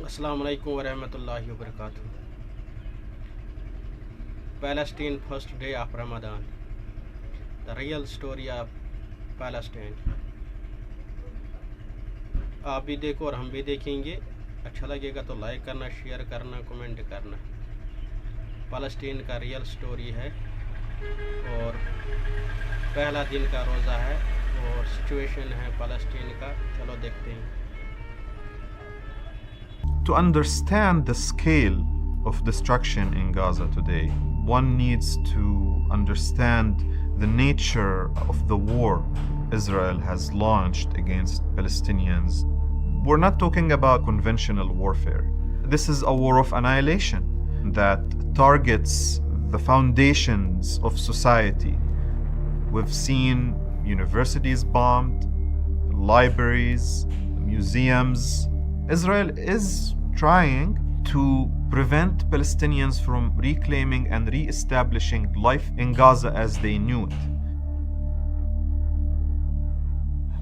Assalamu alaikum wa rahmatullahi wa barakatuh. Palestine, first day of Ramadan. The real story of Palestine. आप भी देखो और हम भी देखेंगे। अच्छा लगेगा तो लाइक करना, शेयर करना, कमेंट करना। फ़लस्तीन का रियल स्टोरी है और पहला दिन का रोज़ा है और सिचुएशन है फ़लस्तीन का। चलो देखते हैं। To understand the scale of destruction in Gaza today, one needs to understand the nature of the war Israel has launched against Palestinians. We're not talking about conventional warfare. This is a war of annihilation that targets the foundations of society. We've seen universities bombed, libraries, museums. Israel is trying to prevent Palestinians from reclaiming and re-establishing life in Gaza as they knew it.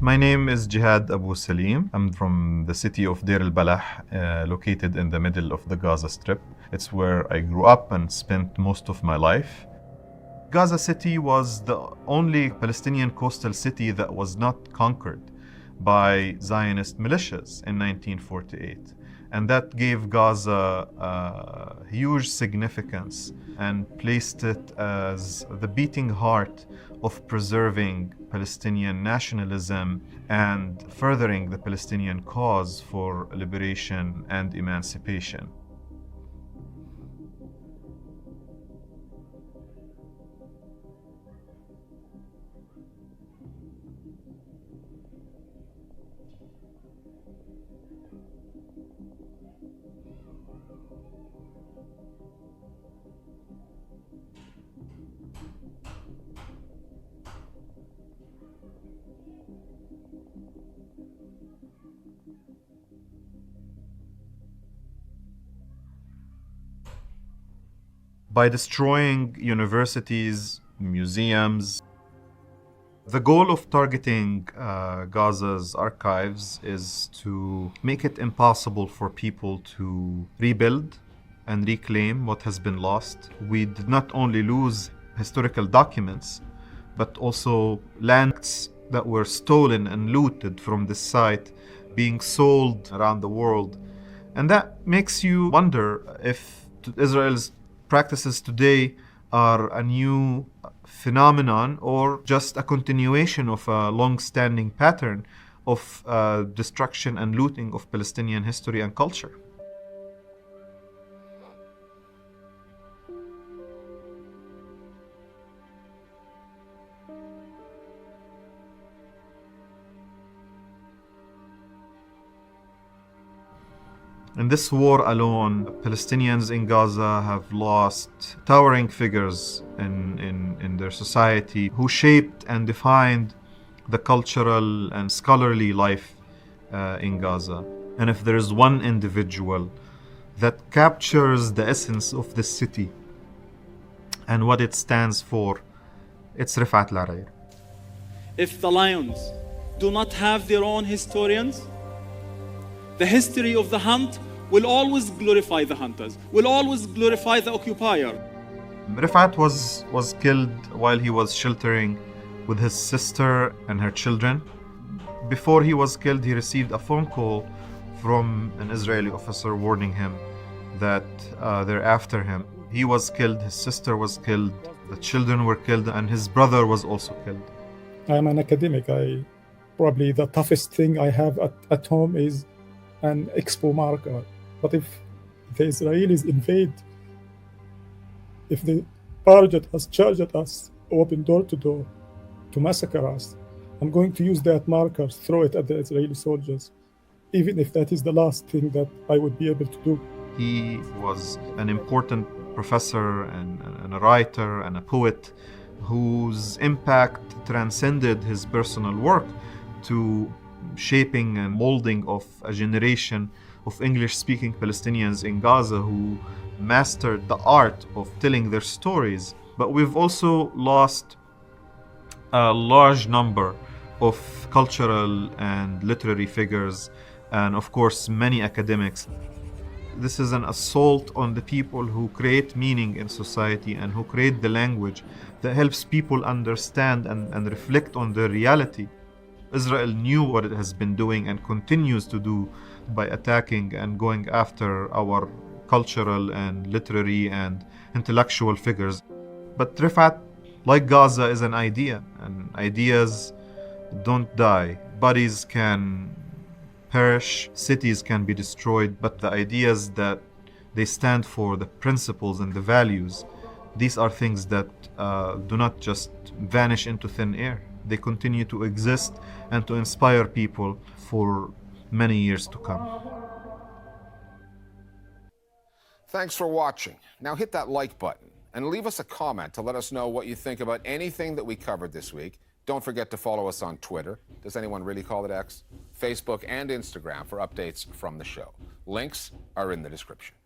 My name is Jihad Abu Salim. I'm from the city of Deir al-Balah, located in the middle of the Gaza Strip. It's where I grew up and spent most of my life. Gaza City was the only Palestinian coastal city that was not conquered by Zionist militias in 1948. And that gave Gaza a huge significance and placed it as the beating heart of preserving Palestinian nationalism and furthering the Palestinian cause for liberation and emancipation. By destroying universities, museums. The goal of targeting Gaza's archives is to make it impossible for people to rebuild and reclaim what has been lost. We did not only lose historical documents, but also lands that were stolen and looted from this site being sold around the world. And that makes you wonder if Israel's practices today are a new phenomenon or just a continuation of a long-standing pattern of destruction and looting of Palestinian history and culture. In this war alone, Palestinians in Gaza have lost towering figures in their society who shaped and defined the cultural and scholarly life in Gaza. And if there is one individual that captures the essence of this city and what it stands for, it's Rifat Larayr. If the lions do not have their own historians, the history of the hunt will always glorify the hunters, will always glorify the occupier. Rifat was killed while he was sheltering with his sister and her children. Before he was killed, he received a phone call from an Israeli officer warning him that they're after him. He was killed, his sister was killed, the children were killed, and his brother was also killed. I'm an academic. Probably the toughest thing I have at home is an expo marker. But if the Israelis invade, if they target us, charge at us, open door to door to massacre us, I'm going to use that marker, throw it at the Israeli soldiers, even if that is the last thing that I would be able to do. He was an important professor and a writer and a poet whose impact transcended his personal work to shaping and molding of a generation of English-speaking Palestinians in Gaza who mastered the art of telling their stories. But we've also lost a large number of cultural and literary figures, and of course many academics. This is an assault on the people who create meaning in society and who create the language that helps people understand and reflect on their reality. Israel knew what it has been doing and continues to do by attacking and going after our cultural and literary and intellectual figures. But Rifat, like Gaza, is an idea, and ideas don't die. Bodies can perish, cities can be destroyed, but the ideas that they stand for, the principles and the values, these are things that do not just vanish into thin air. They continue to exist and to inspire people for many years to come. Thanks for watching. Now hit that like button and leave us a comment to let us know what you think about anything that we covered this week. Don't forget to follow us on Twitter. Does anyone really call it X? Facebook and Instagram for updates from the show. Links are in the description.